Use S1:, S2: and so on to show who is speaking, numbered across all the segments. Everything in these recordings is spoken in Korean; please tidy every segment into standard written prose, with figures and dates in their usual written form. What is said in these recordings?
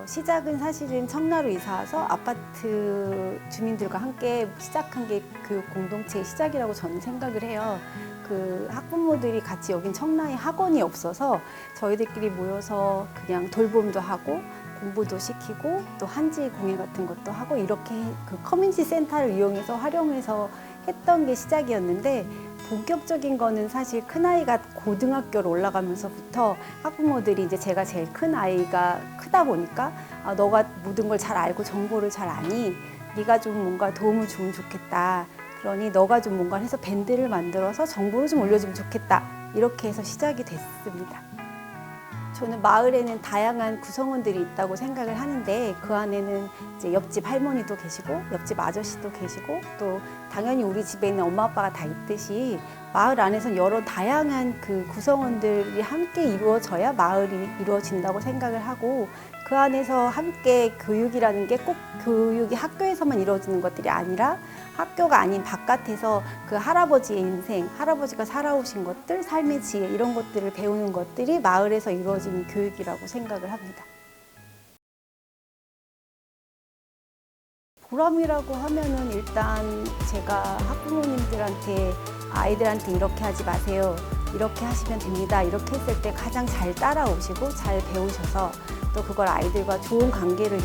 S1: 시작은 사실은 청라로 이사 와서 아파트 주민들과 함께 시작한 게 교육 공동체의 시작이라고 저는 생각을 해요. 그 학부모들이 같이 여긴 청라에 학원이 없어서 저희들끼리 모여서 그냥 돌봄도 하고 공부도 시키고 또 한지 공예 같은 것도 하고 이렇게 그 커뮤니티 센터를 이용해서 활용해서 했던 게 시작이었는데, 본격적인 거는 사실 큰아이가 고등학교로 올라가면서부터 학부모들이 이제 제가 제일 큰 아이가 크다 보니까 너가 모든 걸 잘 알고 정보를 잘 아니, 네가 좀 뭔가 도움을 주면 좋겠다. 그러니 너가 좀 뭔가 해서 밴드를 만들어서 정보를 좀 올려주면 좋겠다. 이렇게 해서 시작이 됐습니다. 저는 마을에는 다양한 구성원들이 있다고 생각을 하는데, 그 안에는 이제 옆집 할머니도 계시고 옆집 아저씨도 계시고 또 당연히 우리 집에 있는 엄마 아빠가 다 있듯이 마을 안에서 여러 다양한 그 구성원들이 함께 이루어져야 마을이 이루어진다고 생각을 하고, 그 안에서 함께 교육이라는 게 꼭 교육이 학교에서만 이루어지는 것들이 아니라 학교가 아닌 바깥에서 그 할아버지의 인생, 할아버지가 살아오신 것들, 삶의 지혜 이런 것들을 배우는 것들이 마을에서 이루어지는 교육이라고 생각을 합니다. 보람이라고 하면은 일단 제가 학부모님들한테 아이들한테 이렇게 하지 마세요, 이렇게 하시면 됩니다, 이렇게 했을 때 가장 잘 따라오시고 잘 배우셔서 또 그걸 아이들과 좋은 관계를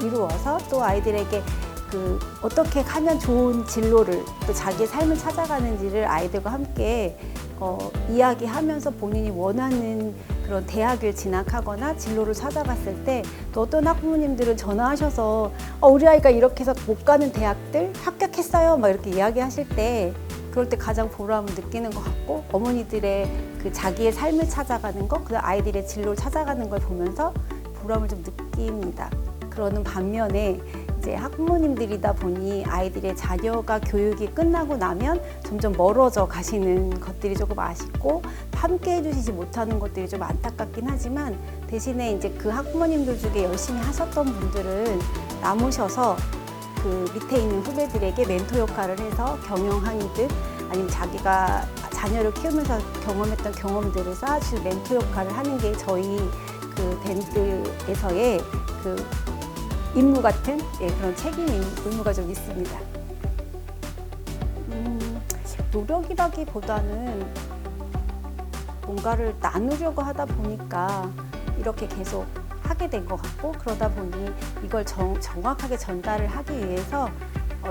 S1: 이루어서 또 아이들에게 그 어떻게 하면 좋은 진로를 또 자기의 삶을 찾아가는지를 아이들과 함께 이야기하면서 본인이 원하는 그런 대학을 진학하거나 진로를 찾아갔을 때, 또 어떤 학부모님들은 전화하셔서 우리 아이가 이렇게 해서 못 가는 대학들 합격했어요 막 이렇게 이야기하실 때, 그럴 때 가장 보람을 느끼는 것 같고, 어머니들의 그 자기의 삶을 찾아가는 것, 그 아이들의 진로를 찾아가는 걸 보면서 보람을 좀 느낍니다. 그러는 반면에 이제 학부모님들이다 보니 아이들의 자녀가 교육이 끝나고 나면 점점 멀어져 가시는 것들이 조금 아쉽고 함께 해주시지 못하는 것들이 좀 안타깝긴 하지만, 대신에 이제 그 학부모님들 중에 열심히 하셨던 분들은 남으셔서 그 밑에 있는 후배들에게 멘토 역할을 해서 경영학이든 아니면 자기가 자녀를 키우면서 경험했던 경험들을 쌓아줄 멘토 역할을 하는 게 저희 그 밴드에서의 그 임무 같은 그런 책임 의무가 좀 있습니다. 노력이라기보다는 뭔가를 나누려고 하다 보니까 이렇게 계속 하게 된 것 같고, 그러다 보니 이걸 정확하게 전달을 하기 위해서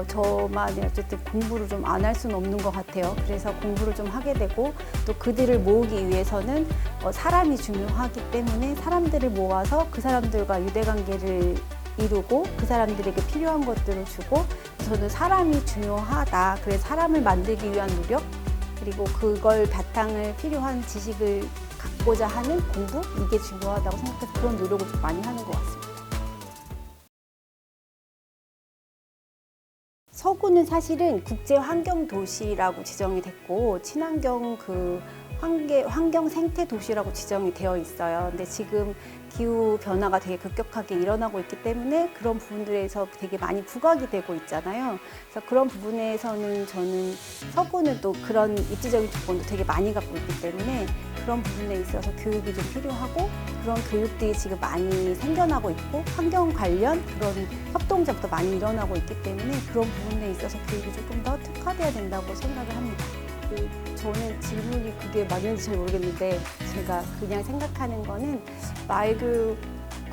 S1: 저만이 어쨌든 공부를 좀 안 할 수는 없는 것 같아요. 그래서 공부를 좀 하게 되고, 또 그들을 모으기 위해서는 사람이 중요하기 때문에 사람들을 모아서 그 사람들과 유대관계를 이루고 그 사람들에게 필요한 것들을 주고, 저는 사람이 중요하다. 그래서 사람을 만들기 위한 노력, 그리고 그걸 바탕을 필요한 지식을 갖고자 하는 공부, 이게 중요하다고 생각해서 그런 노력을 좀 많이 하는 것 같습니다. 서구는 사실은 국제환경도시라고 지정이 됐고 친환경 환경 생태 도시라고 지정이 되어 있어요. 근데 지금 기후 변화가 되게 급격하게 일어나고 있기 때문에 그런 부분들에서 되게 많이 부각이 되고 있잖아요. 그래서 그런 부분에서는 저는 서구는 또 그런 입지적인 조건도 되게 많이 갖고 있기 때문에 그런 부분에 있어서 교육이 좀 필요하고, 그런 교육들이 지금 많이 생겨나고 있고 환경 관련 그런 협동작도 많이 일어나고 있기 때문에 그런 부분에 있어서 교육이 조금 더 특화돼야 된다고 생각을 합니다. 저는 질문이 그게 맞는지 잘 모르겠는데, 제가 그냥 생각하는 거는 마을교육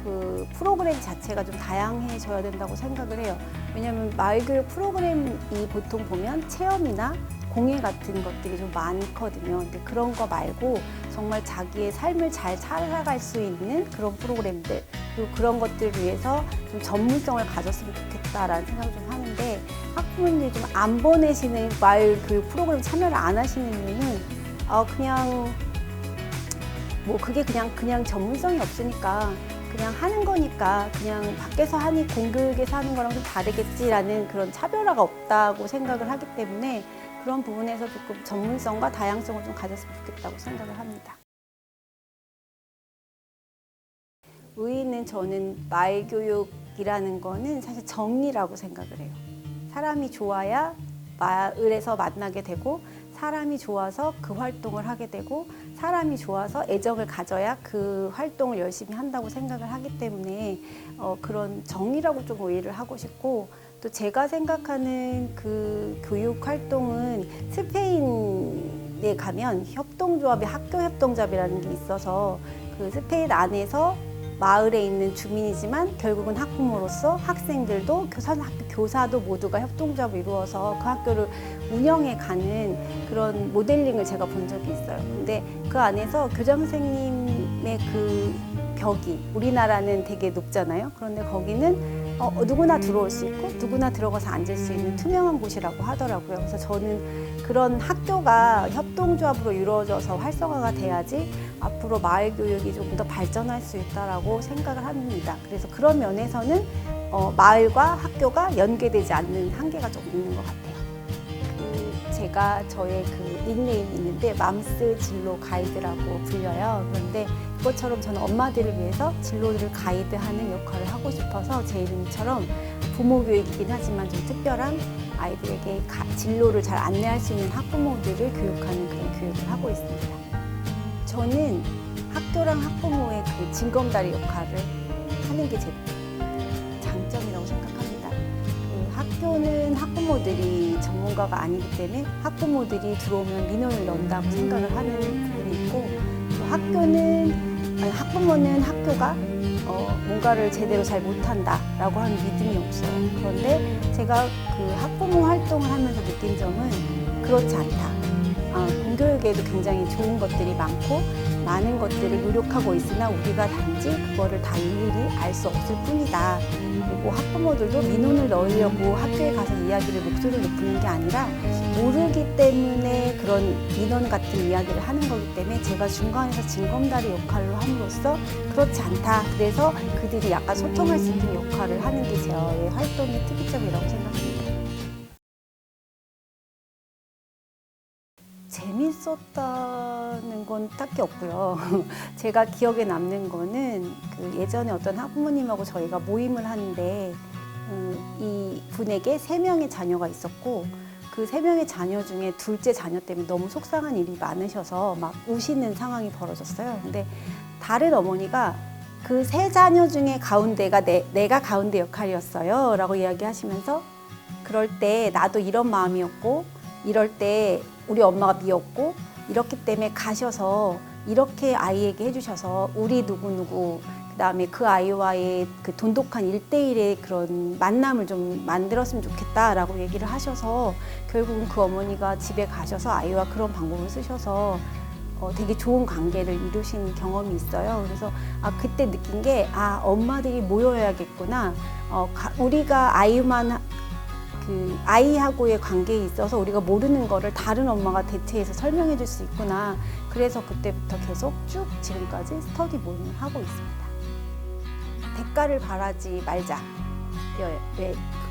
S1: 그 프로그램 자체가 좀 다양해져야 된다고 생각을 해요. 왜냐하면 마을교육 프로그램이 보통 보면 체험이나 공예 같은 것들이 좀 많거든요. 근데 그런 거 말고 정말 자기의 삶을 잘 살아갈 수 있는 그런 프로그램들, 그리고 그런 것들을 위해서 좀 전문성을 가졌으면 좋겠다라는 생각을 좀 하는데, 학부모님들이 좀 안 보내시는 마을 교육 프로그램 참여를 안 하시는 이유는 그냥 뭐 그게 그냥 전문성이 없으니까 그냥 하는 거니까 그냥 밖에서 하니 공교육에서 하는 거랑 좀 다르겠지라는 그런 차별화가 없다고 생각을 하기 때문에 그런 부분에서 조금 전문성과 다양성을 좀 가졌으면 좋겠다고 생각을 합니다. 의의는 저는 마을교육이라는 거는 사실 정리라고 생각을 해요. 사람이 좋아야 마을에서 만나게 되고, 사람이 좋아서 그 활동을 하게 되고, 사람이 좋아서 애정을 가져야 그 활동을 열심히 한다고 생각을 하기 때문에 그런 정의라고 좀 오해를 하고 싶고, 또 제가 생각하는 그 교육 활동은 스페인에 가면 협동조합이 학교 협동조합이라는 게 있어서 그 스페인 안에서 마을에 있는 주민이지만 결국은 학부모로서 학생들도 교사도 모두가 협동조합을 이루어서 그 학교를 운영해 가는 그런 모델링을 제가 본 적이 있어요. 근데 그 안에서 교장 선생님의 그 벽이 우리나라는 되게 높잖아요. 그런데 거기는 누구나 들어올 수 있고 누구나 들어가서 앉을 수 있는 투명한 곳이라고 하더라고요. 그래서 저는 그런 학교가 협동조합으로 이루어져서 활성화가 돼야지 앞으로 마을 교육이 조금 더 발전할 수 있다라고 생각을 합니다. 그래서 그런 면에서는 마을과 학교가 연계되지 않는 한계가 좀 있는 것 같아요. 제가 저의 그 닉네임이 있는데 맘스 진로 가이드라고 불려요. 그런데 그것처럼 저는 엄마들을 위해서 진로를 가이드하는 역할을 하고 싶어서 제 이름처럼 부모 교육이긴 하지만 좀 특별한 아이들에게 진로를 잘 안내할 수 있는 학부모들을 교육하는 그런 교육을 하고 있습니다. 저는 학교랑 학부모의 그 징검다리 역할을 하는 게 제 장점이라고 생각합니다. 그 학교는 학부모들이 전문가가 아니기 때문에 학부모들이 들어오면 민원을 넣는다고 생각을 하는 부분이 있고, 또 학부모는 학교가 뭔가를 제대로 잘 못한다라고 하는 믿음이 없어요. 그런데 제가 그 학부모 활동을 하면서 느낀 점은 그렇지 않다. 공교육에도 굉장히 좋은 것들이 많고 많은 것들을 노력하고 있으나 우리가 단지 그거를 다 일일이 알 수 없을 뿐이다. 그리고 학부모들도 민원을 넣으려고 학교에 가서 목소리를 높이는 게 아니라 모르기 때문에 그런 민원 같은 이야기를 하는 거기 때문에 제가 중간에서 징검다리 역할로 함으로써 그렇지 않다. 그래서 그들이 약간 소통할 수 있는 역할을 하는 게 저의 활동의 특이점이라고 생각합니다. 재밌었다는 건 딱히 없고요. 제가 기억에 남는 거는 그 예전에 어떤 학부모님하고 저희가 모임을 하는데 이 분에게 3명의 자녀가 있었고 그 3명의 자녀 중에 둘째 자녀 때문에 너무 속상한 일이 많으셔서 막 우시는 상황이 벌어졌어요. 근데 다른 어머니가 그 3자녀 중에 가운데가 내가 가운데 역할이었어요 라고 이야기하시면서, 그럴 때 나도 이런 마음이었고 이럴 때 우리 엄마가 미웠고 이렇기 때문에 가셔서 이렇게 아이에게 해주셔서 우리 누구누구 그다음에 그 아이와의 그 돈독한 1대1의 그런 만남을 좀 만들었으면 좋겠다라고 얘기를 하셔서 결국은 그 어머니가 집에 가셔서 아이와 그런 방법을 쓰셔서 되게 좋은 관계를 이루신 경험이 있어요. 그래서 그때 느낀 게 엄마들이 모여야겠구나. 우리가 아이하고의 관계에 있어서 우리가 모르는 거를 다른 엄마가 대체해서 설명해 줄 수 있구나. 그래서 그때부터 계속 쭉 지금까지 스터디 모임을 하고 있습니다. 대가를 바라지 말자.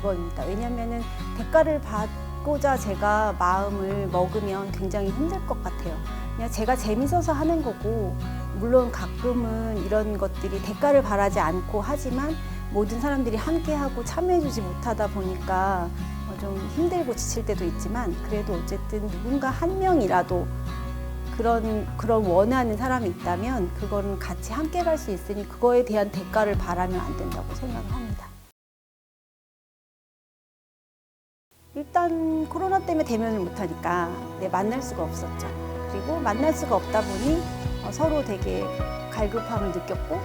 S1: 그거입니다. 왜냐면은 대가를 받고자 제가 마음을 먹으면 굉장히 힘들 것 같아요. 그냥 제가 재밌어서 하는 거고, 물론 가끔은 이런 것들이 대가를 바라지 않고 하지만 모든 사람들이 함께하고 참여해주지 못하다 보니까 좀 힘들고 지칠 때도 있지만, 그래도 어쨌든 누군가 한 명이라도 그런 원하는 사람이 있다면 그거는 같이 함께 갈 수 있으니 그거에 대한 대가를 바라면 안 된다고 생각을 합니다. 일단 코로나 때문에 대면을 못하니까 만날 수가 없었죠. 그리고 만날 수가 없다 보니 서로 되게 갈급함을 느꼈고,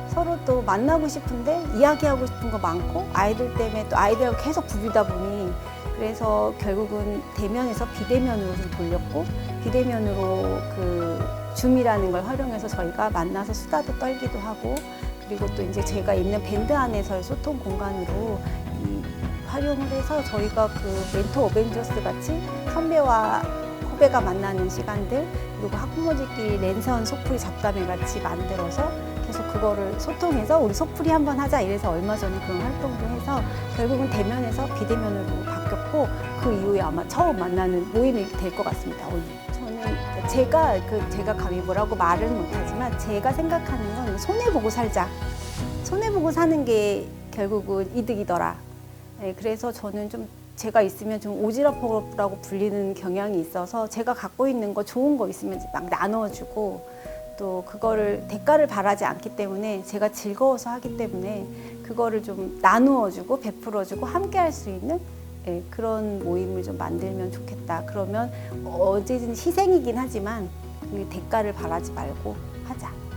S1: 서로 또 만나고 싶은데 이야기하고 싶은 거 많고 아이들 때문에 또 아이들하고 계속 부비다 보니, 그래서 결국은 대면에서 비대면으로 좀 돌렸고, 비대면으로 그 줌이라는 걸 활용해서 저희가 만나서 수다도 떨기도 하고, 그리고 또 이제 제가 있는 밴드 안에서의 소통 공간으로 활용을 해서 저희가 그 멘토 어벤져스 같이 선배와 후배가 만나는 시간들, 그리고 학부모들끼리 랜선 소풀이 잡담회 같이 만들어서 계속 그거를 소통해서 우리 소풀이 한번 하자 이래서 얼마 전에 그런 활동도 해서 결국은 대면에서 비대면으로 바뀌었고, 그 이후에 아마 처음 만나는 모임이 될 것 같습니다. 오늘 저는 제가 감히 뭐라고 말은 못하지만 제가 생각하는 건 손해보고 살자, 손해보고 사는 게 결국은 이득이더라. 그래서 저는 좀 제가 있으면 좀 오지랖퍼라고 불리는 경향이 있어서 제가 갖고 있는 거 좋은 거 있으면 막 나눠주고 또 그거를 대가를 바라지 않기 때문에 제가 즐거워서 하기 때문에 그거를 좀 나누어주고 베풀어주고 함께 할 수 있는 예, 그런 모임을 좀 만들면 좋겠다. 그러면 어제든 희생이긴 하지만 그 대가를 바라지 말고 하자.